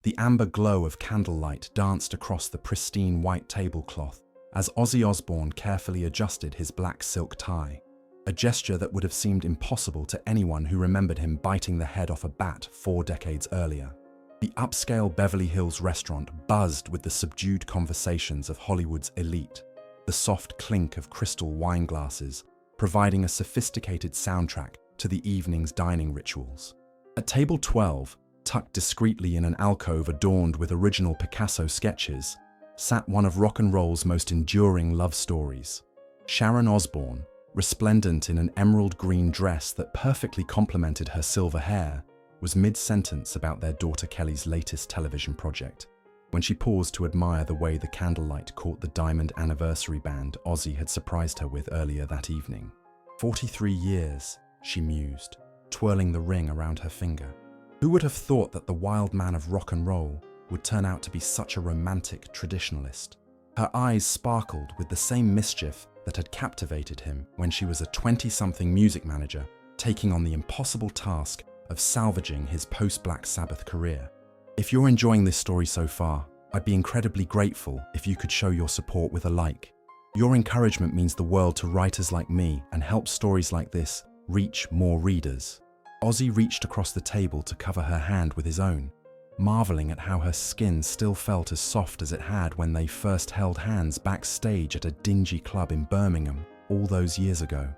The amber glow of candlelight danced across the pristine white tablecloth as Ozzy Osbourne carefully adjusted his black silk tie, a gesture that would have seemed impossible to anyone who remembered him biting the head off a bat 4 decades earlier. The upscale Beverly Hills restaurant buzzed with the subdued conversations of Hollywood's elite, the soft clink of crystal wine glasses, providing a sophisticated soundtrack to the evening's dining rituals. At table 12, tucked discreetly in an alcove adorned with original Picasso sketches, sat one of rock and roll's most enduring love stories. Sharon Osbourne, resplendent in an emerald green dress that perfectly complemented her silver hair, was mid-sentence about their daughter Kelly's latest television project, when she paused to admire the way the candlelight caught the diamond anniversary band Ozzy had surprised her with earlier that evening. 43 years, she mused, twirling the ring around her finger. Who would have thought that the wild man of rock and roll would turn out to be such a romantic traditionalist? Her eyes sparkled with the same mischief that had captivated him when she was a 20-something music manager, taking on the impossible task of salvaging his post-Black Sabbath career. If you're enjoying this story so far, I'd be incredibly grateful if you could show your support with a like. Your encouragement means the world to writers like me and helps stories like this reach more readers. Ozzy reached across the table to cover her hand with his own, marveling at how her skin still felt as soft as it had when they first held hands backstage at a dingy club in Birmingham all those years ago.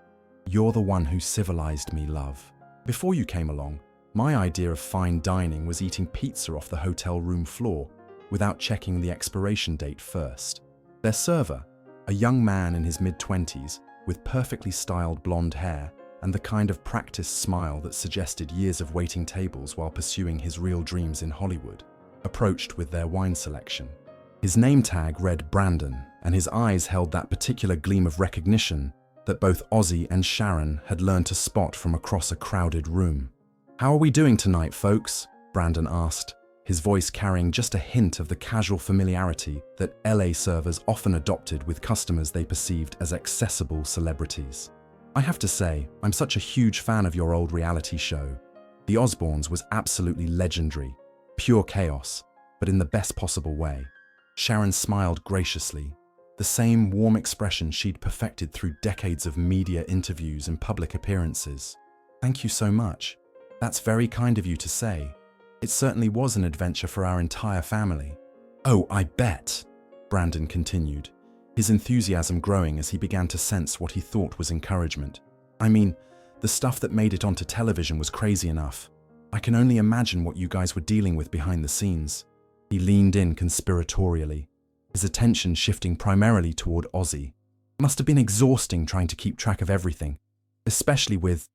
You're the one who civilized me, love. Before you came along, my idea of fine dining was eating pizza off the hotel room floor without checking the expiration date first. Their server, a young man in his mid-20s with perfectly styled blonde hair and the kind of practiced smile that suggested years of waiting tables while pursuing his real dreams in Hollywood, approached with their wine selection. His name tag read Brandon, and his eyes held that particular gleam of recognition that both Ozzy and Sharon had learned to spot from across a crowded room. "How are we doing tonight, folks?" Brandon asked, his voice carrying just a hint of the casual familiarity that LA servers often adopted with customers they perceived as accessible celebrities. "I have to say, I'm such a huge fan of your old reality show. The Osbournes was absolutely legendary, pure chaos, but in the best possible way." Sharon smiled graciously, the same warm expression she'd perfected through decades of media interviews and public appearances. "Thank you so much. That's very kind of you to say. It certainly was an adventure for our entire family." "Oh, I bet," Brandon continued, his enthusiasm growing as he began to sense what he thought was encouragement. "I mean, the stuff that made it onto television was crazy enough. I can only imagine what you guys were dealing with behind the scenes." He leaned in conspiratorially, his attention shifting primarily toward Ozzy. "It must have been exhausting trying to keep track of everything, especially with,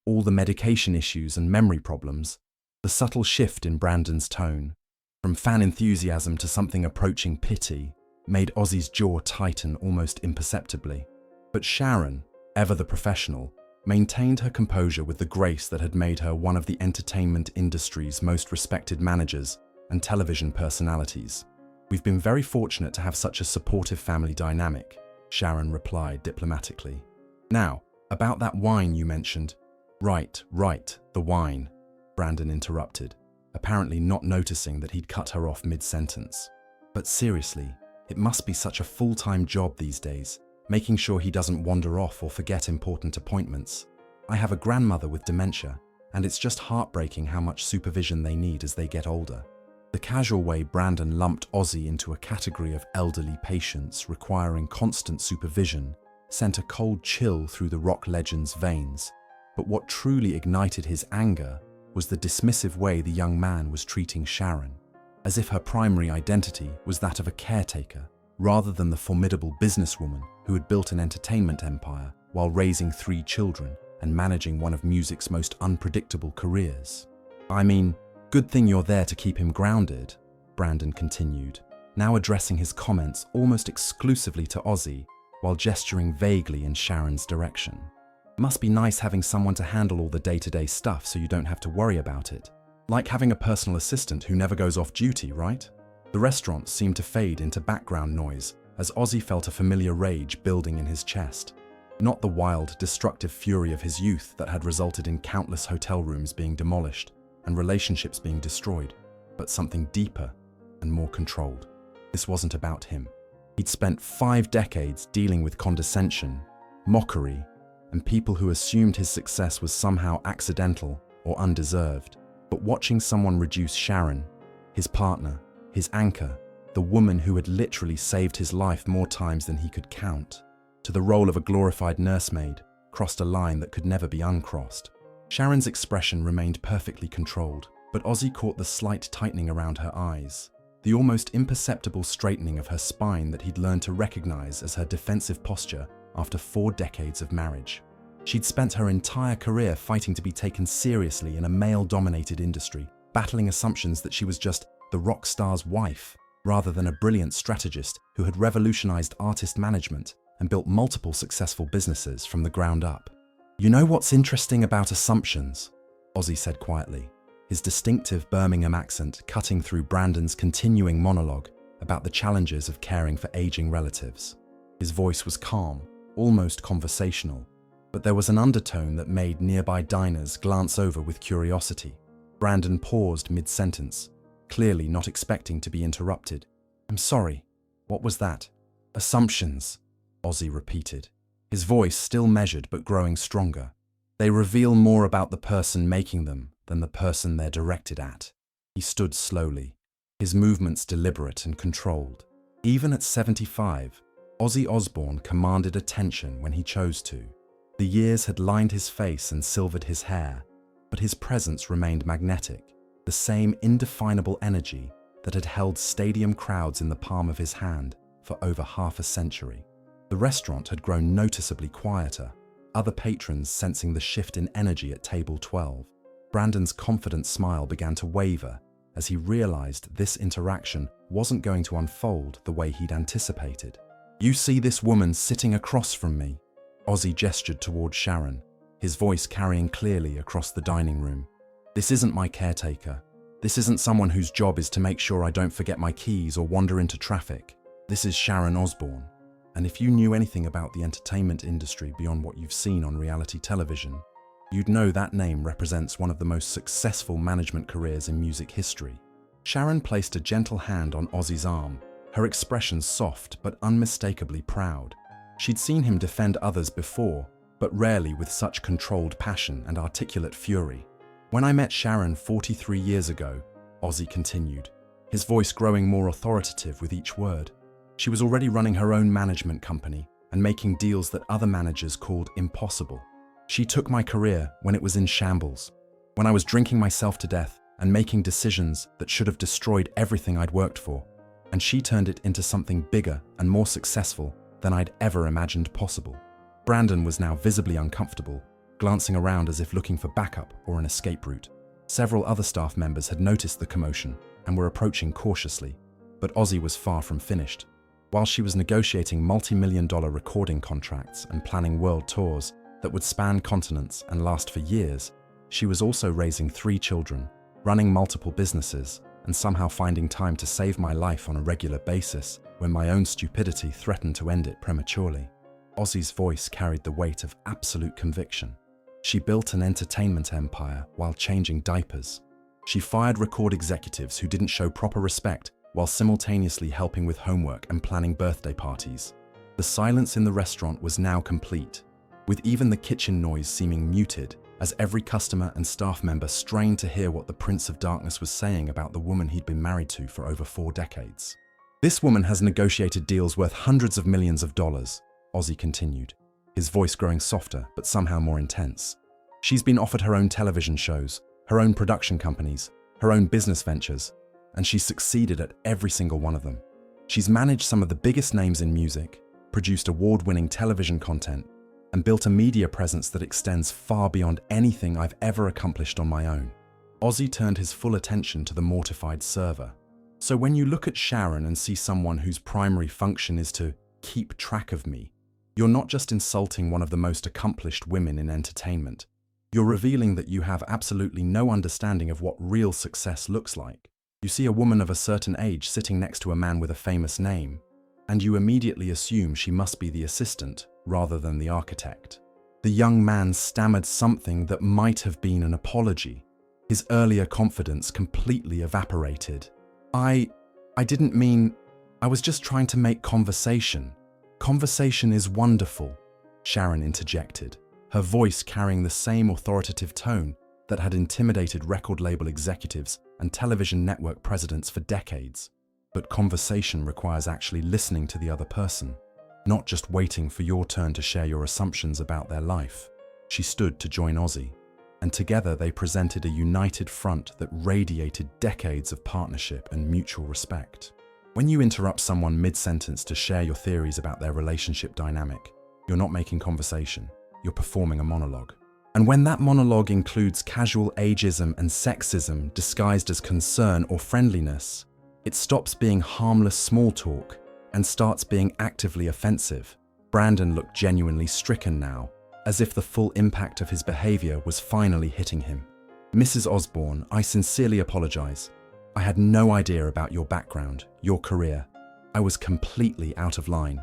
all the medication issues and memory problems." The subtle shift in Brandon's tone, from fan enthusiasm to something approaching pity, made Ozzy's jaw tighten almost imperceptibly. But Sharon, ever the professional, maintained her composure with the grace that had made her one of the entertainment industry's most respected managers and television personalities. "We've been very fortunate to have such a supportive family dynamic," Sharon replied diplomatically. "Now, about that wine you mentioned." Right, the wine," Brandon interrupted, apparently not noticing that he'd cut her off mid-sentence. "But seriously, it must be such a full-time job these days, making sure he doesn't wander off or forget important appointments. I have a grandmother with dementia, and it's just heartbreaking how much supervision they need as they get older." The casual way Brandon lumped Ozzy into a category of elderly patients requiring constant supervision sent a cold chill through the rock legend's veins. But what truly ignited his anger was the dismissive way the young man was treating Sharon, as if her primary identity was that of a caretaker, rather than the formidable businesswoman who had built an entertainment empire while raising 3 children and managing one of music's most unpredictable careers. "I mean, good thing you're there to keep him grounded," Brandon continued, now addressing his comments almost exclusively to Ozzy while gesturing vaguely in Sharon's direction. "Must be nice having someone to handle all the day-to-day stuff so you don't have to worry about it. Like having a personal assistant who never goes off duty, right?" The restaurant seemed to fade into background noise as Ozzy felt a familiar rage building in his chest. Not the wild, destructive fury of his youth that had resulted in countless hotel rooms being demolished and relationships being destroyed, but something deeper and more controlled. This wasn't about him. He'd spent 5 decades dealing with condescension, mockery, and people who assumed his success was somehow accidental or undeserved. But watching someone reduce Sharon, his partner, his anchor, the woman who had literally saved his life more times than he could count, to the role of a glorified nursemaid, crossed a line that could never be uncrossed. Sharon's expression remained perfectly controlled, but Ozzy caught the slight tightening around her eyes, the almost imperceptible straightening of her spine that he'd learned to recognize as her defensive posture after 4 decades of marriage. She'd spent her entire career fighting to be taken seriously in a male-dominated industry, battling assumptions that she was just the rock star's wife, rather than a brilliant strategist who had revolutionized artist management and built multiple successful businesses from the ground up. "You know what's interesting about assumptions?" Ozzy said quietly, his distinctive Birmingham accent cutting through Brandon's continuing monologue about the challenges of caring for aging relatives. His voice was calm, almost conversational, but there was an undertone that made nearby diners glance over with curiosity. Brandon paused mid-sentence, clearly not expecting to be interrupted. "I'm sorry, what was that?" "Assumptions," Ozzy repeated, his voice still measured but growing stronger. "They reveal more about the person making them than the person they're directed at." He stood slowly, his movements deliberate and controlled. Even at 75, Ozzy Osbourne commanded attention when he chose to. The years had lined his face and silvered his hair, but his presence remained magnetic, the same indefinable energy that had held stadium crowds in the palm of his hand for over half a century. The restaurant had grown noticeably quieter, other patrons sensing the shift in energy at table 12. Brandon's confident smile began to waver as he realized this interaction wasn't going to unfold the way he'd anticipated. "You see this woman sitting across from me?" Ozzy gestured toward Sharon, his voice carrying clearly across the dining room. "This isn't my caretaker. This isn't someone whose job is to make sure I don't forget my keys or wander into traffic. This is Sharon Osbourne. And if you knew anything about the entertainment industry beyond what you've seen on reality television, you'd know that name represents one of the most successful management careers in music history." Sharon placed a gentle hand on Ozzy's arm, her expression soft but unmistakably proud. She'd seen him defend others before, but rarely with such controlled passion and articulate fury. "When I met Sharon 43 years ago," Ozzy continued, his voice growing more authoritative with each word, "she was already running her own management company and making deals that other managers called impossible. She took my career when it was in shambles, when I was drinking myself to death and making decisions that should have destroyed everything I'd worked for, and she turned it into something bigger and more successful than I'd ever imagined possible." Brandon was now visibly uncomfortable, glancing around as if looking for backup or an escape route. Several other staff members had noticed the commotion and were approaching cautiously, but Ozzy was far from finished. While she was negotiating multi-million-dollar recording contracts and planning world tours that would span continents and last for years, she was also raising 3 children, running multiple businesses, and somehow finding time to save my life on a regular basis when my own stupidity threatened to end it prematurely. Ozzy's voice carried the weight of absolute conviction. She built an entertainment empire while changing diapers. She fired record executives who didn't show proper respect while simultaneously helping with homework and planning birthday parties. The silence in the restaurant was now complete, with even the kitchen noise seeming muted as every customer and staff member strained to hear what the Prince of Darkness was saying about the woman he'd been married to for over 4 decades. "This woman has negotiated deals worth hundreds of millions of dollars," Ozzy continued, his voice growing softer but somehow more intense. "She's been offered her own television shows, her own production companies, her own business ventures, and she's succeeded at every single one of them. She's managed some of the biggest names in music, produced award-winning television content, and built a media presence that extends far beyond anything I've ever accomplished on my own." Ozzy turned his full attention to the mortified server. "So when you look at Sharon and see someone whose primary function is to keep track of me, you're not just insulting one of the most accomplished women in entertainment. You're revealing that you have absolutely no understanding of what real success looks like. You see a woman of a certain age sitting next to a man with a famous name, and you immediately assume she must be the assistant rather than the architect." The young man stammered something that might have been an apology, His earlier confidence completely evaporated. I didn't mean... I was just trying to make conversation. Conversation is wonderful, Sharon interjected, her voice carrying the same authoritative tone that had intimidated record label executives and television network presidents for decades. But conversation requires actually listening to the other person, not just waiting for your turn to share your assumptions about their life. She stood to join Ozzy, and together they presented a united front that radiated decades of partnership and mutual respect. When you interrupt someone mid-sentence to share your theories about their relationship dynamic, you're not making conversation, you're performing a monologue. And when that monologue includes casual ageism and sexism disguised as concern or friendliness, it stops being harmless small talk and starts being actively offensive. Brandon looked genuinely stricken now, as if the full impact of his behavior was finally hitting him. Mrs. Osbourne, I sincerely apologize. I had no idea about your background, your career. I was completely out of line.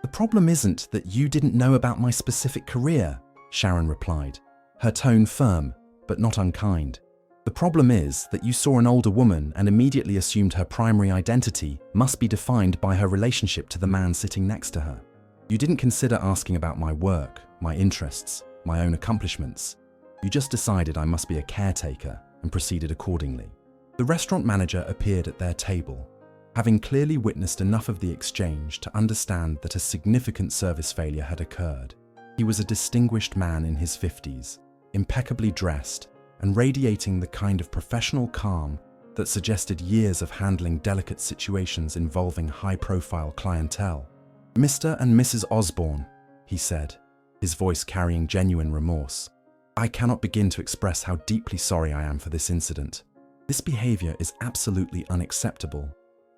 The problem isn't that you didn't know about my specific career, Sharon replied, her tone firm, but not unkind. The problem is that you saw an older woman and immediately assumed her primary identity must be defined by her relationship to the man sitting next to her. You didn't consider asking about my work, my interests, my own accomplishments. You just decided I must be a caretaker and proceeded accordingly. The restaurant manager appeared at their table, having clearly witnessed enough of the exchange to understand that a significant service failure had occurred. He was a distinguished man in his 50s, impeccably dressed and radiating the kind of professional calm that suggested years of handling delicate situations involving high-profile clientele. Mr. and Mrs. Osbourne, he said, his voice carrying genuine remorse. I cannot begin to express how deeply sorry I am for this incident. This behavior is absolutely unacceptable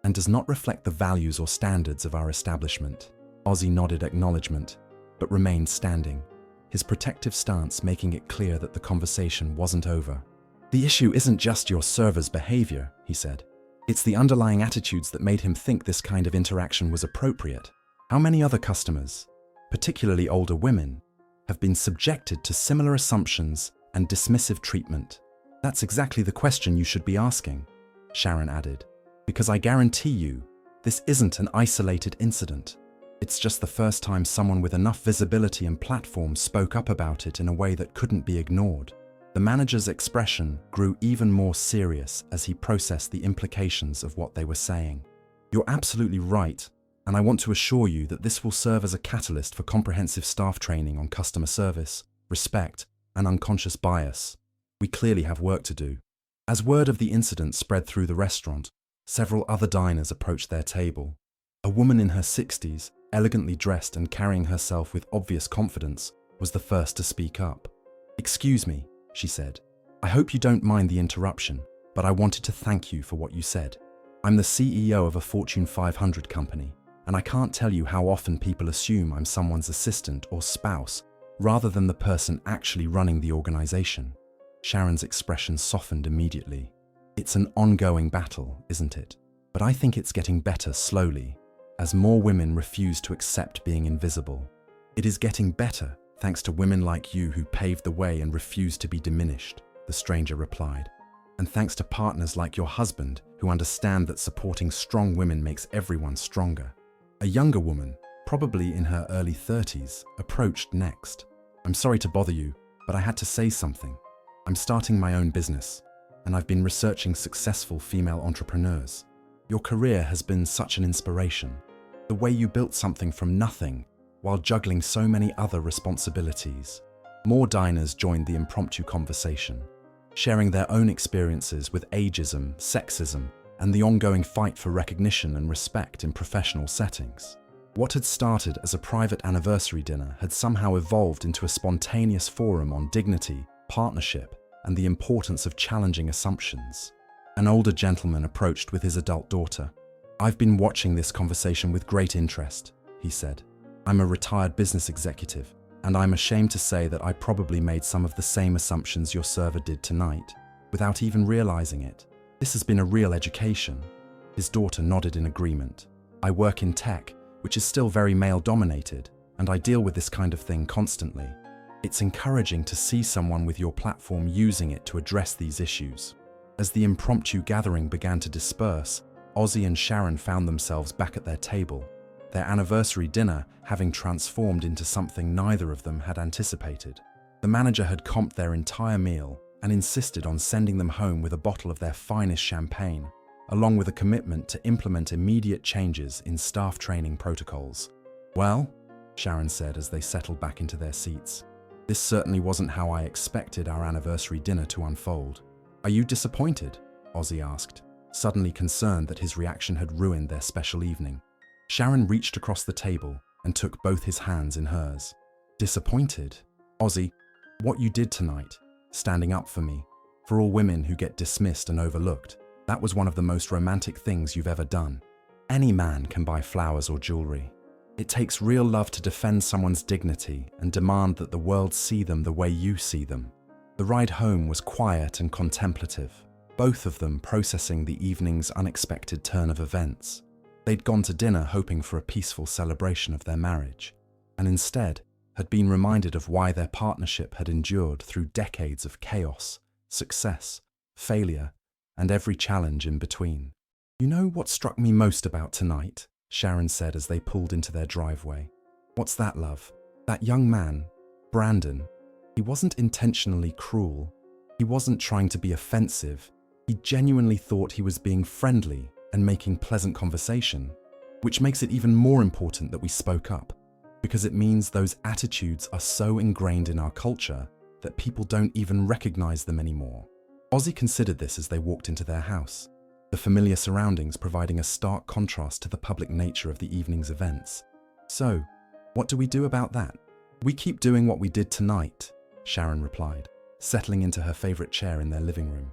and does not reflect the values or standards of our establishment. Ozzy nodded acknowledgement, but remained standing, his protective stance making it clear that the conversation wasn't over. The issue isn't just your server's behavior, he said. It's the underlying attitudes that made him think this kind of interaction was appropriate. How many other customers, particularly older women, have been subjected to similar assumptions and dismissive treatment? That's exactly the question you should be asking, Sharon added, because I guarantee you, this isn't an isolated incident. It's just the first time someone with enough visibility and platform spoke up about it in a way that couldn't be ignored. The manager's expression grew even more serious as he processed the implications of what they were saying. You're absolutely right, and I want to assure you that this will serve as a catalyst for comprehensive staff training on customer service, respect, and unconscious bias. We clearly have work to do. As word of the incident spread through the restaurant, several other diners approached their table. A woman in her 60s, elegantly dressed and carrying herself with obvious confidence, was the first to speak up. Excuse me, she said. I hope you don't mind the interruption, but I wanted to thank you for what you said. I'm the CEO of a Fortune 500 company, and I can't tell you how often people assume I'm someone's assistant or spouse, rather than the person actually running the organization. Sharon's expression softened immediately. It's an ongoing battle, isn't it? But I think it's getting better slowly, as more women refuse to accept being invisible. It is getting better thanks to women like you who paved the way and refused to be diminished, the stranger replied. And thanks to partners like your husband who understand that supporting strong women makes everyone stronger. A younger woman, probably in her early 30s, approached next. I'm sorry to bother you, but I had to say something. I'm starting my own business, and I've been researching successful female entrepreneurs. Your career has been such an inspiration. The way you built something from nothing while juggling so many other responsibilities. More diners joined the impromptu conversation, sharing their own experiences with ageism, sexism, and the ongoing fight for recognition and respect in professional settings. What had started as a private anniversary dinner had somehow evolved into a spontaneous forum on dignity, partnership, and the importance of challenging assumptions. An older gentleman approached with his adult daughter. I've been watching this conversation with great interest, he said. I'm a retired business executive, and I'm ashamed to say that I probably made some of the same assumptions your server did tonight, without even realizing it. This has been a real education. His daughter nodded in agreement. I work in tech, which is still very male-dominated, and I deal with this kind of thing constantly. It's encouraging to see someone with your platform using it to address these issues. As the impromptu gathering began to disperse, Ozzy and Sharon found themselves back at their table, their anniversary dinner having transformed into something neither of them had anticipated. The manager had comped their entire meal and insisted on sending them home with a bottle of their finest champagne, along with a commitment to implement immediate changes in staff training protocols. "Well," Sharon said as they settled back into their seats, "this certainly wasn't how I expected our anniversary dinner to unfold." "Are you disappointed?" Ozzy asked, suddenly concerned that his reaction had ruined their special evening. Sharon reached across the table and took both his hands in hers. "Disappointed? Ozzy, what you did tonight, standing up for me, for all women who get dismissed and overlooked, that was one of the most romantic things you've ever done. Any man can buy flowers or jewelry. It takes real love to defend someone's dignity and demand that the world see them the way you see them." The ride home was quiet and contemplative, both of them processing the evening's unexpected turn of events. They'd gone to dinner hoping for a peaceful celebration of their marriage, and instead had been reminded of why their partnership had endured through decades of chaos, success, failure, and every challenge in between. "You know what struck me most about tonight?" Sharon said as they pulled into their driveway. "What's that, love? That young man, Brandon, he wasn't intentionally cruel. He wasn't trying to be offensive. He genuinely thought he was being friendly and making pleasant conversation, which makes it even more important that we spoke up, because it means those attitudes are so ingrained in our culture that people don't even recognize them anymore." Ozzy considered this as they walked into their house, the familiar surroundings providing a stark contrast to the public nature of the evening's events. "So, what do we do about that?" "We keep doing what we did tonight," Sharon replied, settling into her favorite chair in their living room.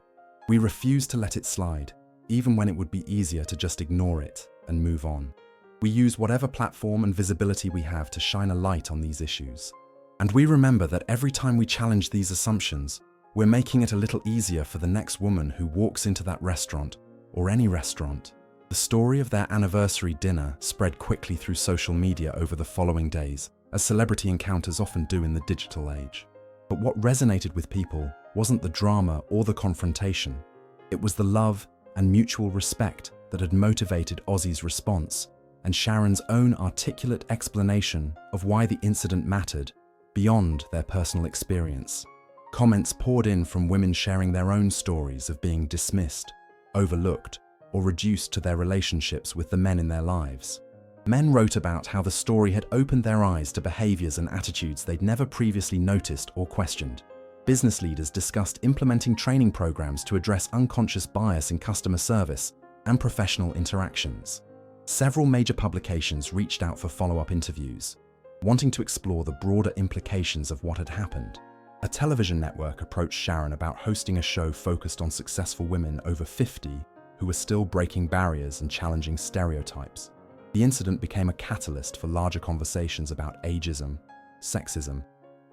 "We refuse to let it slide, even when it would be easier to just ignore it and move on. We use whatever platform and visibility we have to shine a light on these issues. And we remember that every time we challenge these assumptions, we're making it a little easier for the next woman who walks into that restaurant, or any restaurant." The story of their anniversary dinner spread quickly through social media over the following days, as celebrity encounters often do in the digital age. But what resonated with people wasn't the drama or the confrontation. It was the love and mutual respect that had motivated Ozzy's response, and Sharon's own articulate explanation of why the incident mattered beyond their personal experience. Comments poured in from women sharing their own stories of being dismissed, overlooked, or reduced to their relationships with the men in their lives. Men wrote about how the story had opened their eyes to behaviors and attitudes they'd never previously noticed or questioned. Business leaders discussed implementing training programs to address unconscious bias in customer service and professional interactions. Several major publications reached out for follow-up interviews, wanting to explore the broader implications of what had happened. A television network approached Sharon about hosting a show focused on successful women over 50 who were still breaking barriers and challenging stereotypes. The incident became a catalyst for larger conversations about ageism, sexism,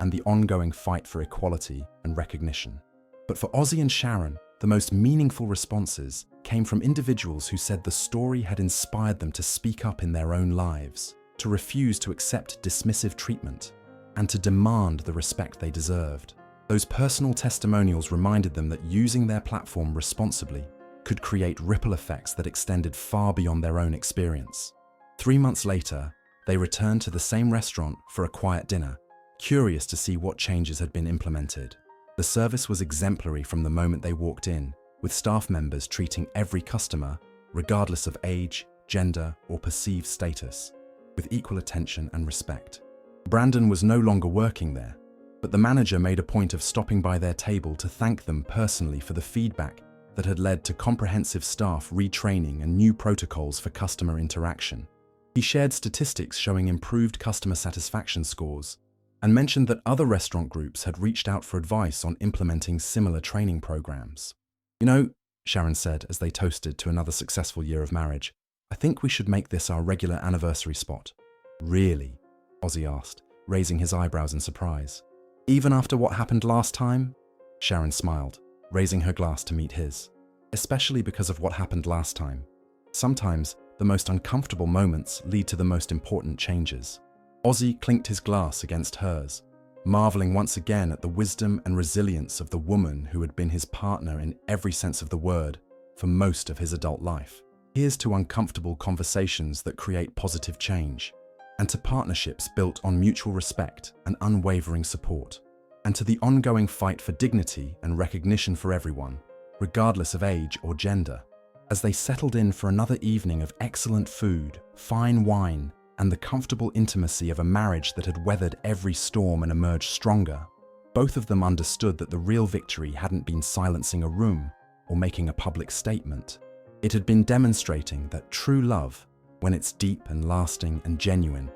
and the ongoing fight for equality and recognition. But for Ozzy and Sharon, the most meaningful responses came from individuals who said the story had inspired them to speak up in their own lives, to refuse to accept dismissive treatment, and to demand the respect they deserved. Those personal testimonials reminded them that using their platform responsibly could create ripple effects that extended far beyond their own experience. 3 months later, they returned to the same restaurant for a quiet dinner, curious to see what changes had been implemented. The service was exemplary from the moment they walked in, with staff members treating every customer, regardless of age, gender, or perceived status, with equal attention and respect. Brandon was no longer working there, but the manager made a point of stopping by their table to thank them personally for the feedback that had led to comprehensive staff retraining and new protocols for customer interaction. He shared statistics showing improved customer satisfaction scores, and mentioned that other restaurant groups had reached out for advice on implementing similar training programs. "You know," Sharon said as they toasted to another successful year of marriage, "I think we should make this our regular anniversary spot." "Really?" Ozzy asked, raising his eyebrows in surprise. "Even after what happened last time?" Sharon smiled, raising her glass to meet his. "Especially because of what happened last time. Sometimes, the most uncomfortable moments lead to the most important changes." Ozzy clinked his glass against hers, marveling once again at the wisdom and resilience of the woman who had been his partner in every sense of the word for most of his adult life. Here's to uncomfortable conversations that create positive change, and to partnerships built on mutual respect and unwavering support, and to the ongoing fight for dignity and recognition for everyone, regardless of age or gender. As they settled in for another evening of excellent food, fine wine, and the comfortable intimacy of a marriage that had weathered every storm and emerged stronger, both of them understood that the real victory hadn't been silencing a room or making a public statement. It had been demonstrating that true love, when it's deep and lasting and genuine,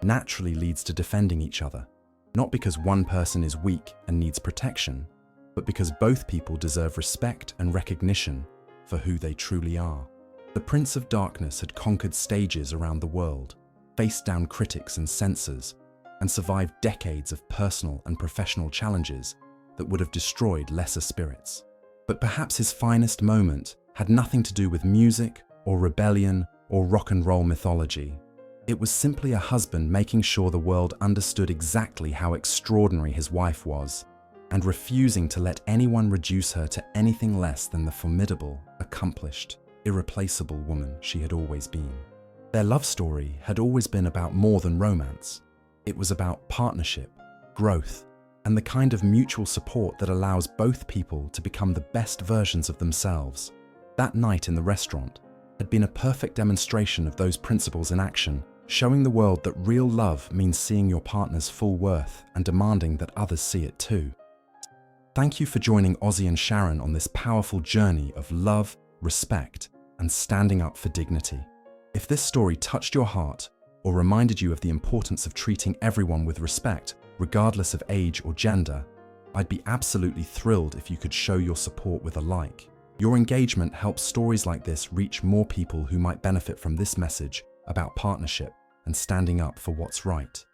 naturally leads to defending each other, not because one person is weak and needs protection, but because both people deserve respect and recognition for who they truly are. The Prince of Darkness had conquered stages around the world, faced down critics and censors, and survived decades of personal and professional challenges that would have destroyed lesser spirits. But perhaps his finest moment had nothing to do with music or rebellion or rock and roll mythology. It was simply a husband making sure the world understood exactly how extraordinary his wife was, and refusing to let anyone reduce her to anything less than the formidable, accomplished, irreplaceable woman she had always been. Their love story had always been about more than romance. It was about partnership, growth, and the kind of mutual support that allows both people to become the best versions of themselves. That night in the restaurant had been a perfect demonstration of those principles in action, showing the world that real love means seeing your partner's full worth and demanding that others see it too. Thank you for joining Ozzy and Sharon on this powerful journey of love, respect, and standing up for dignity. If this story touched your heart or reminded you of the importance of treating everyone with respect, regardless of age or gender, I'd be absolutely thrilled if you could show your support with a like. Your engagement helps stories like this reach more people who might benefit from this message about partnership and standing up for what's right.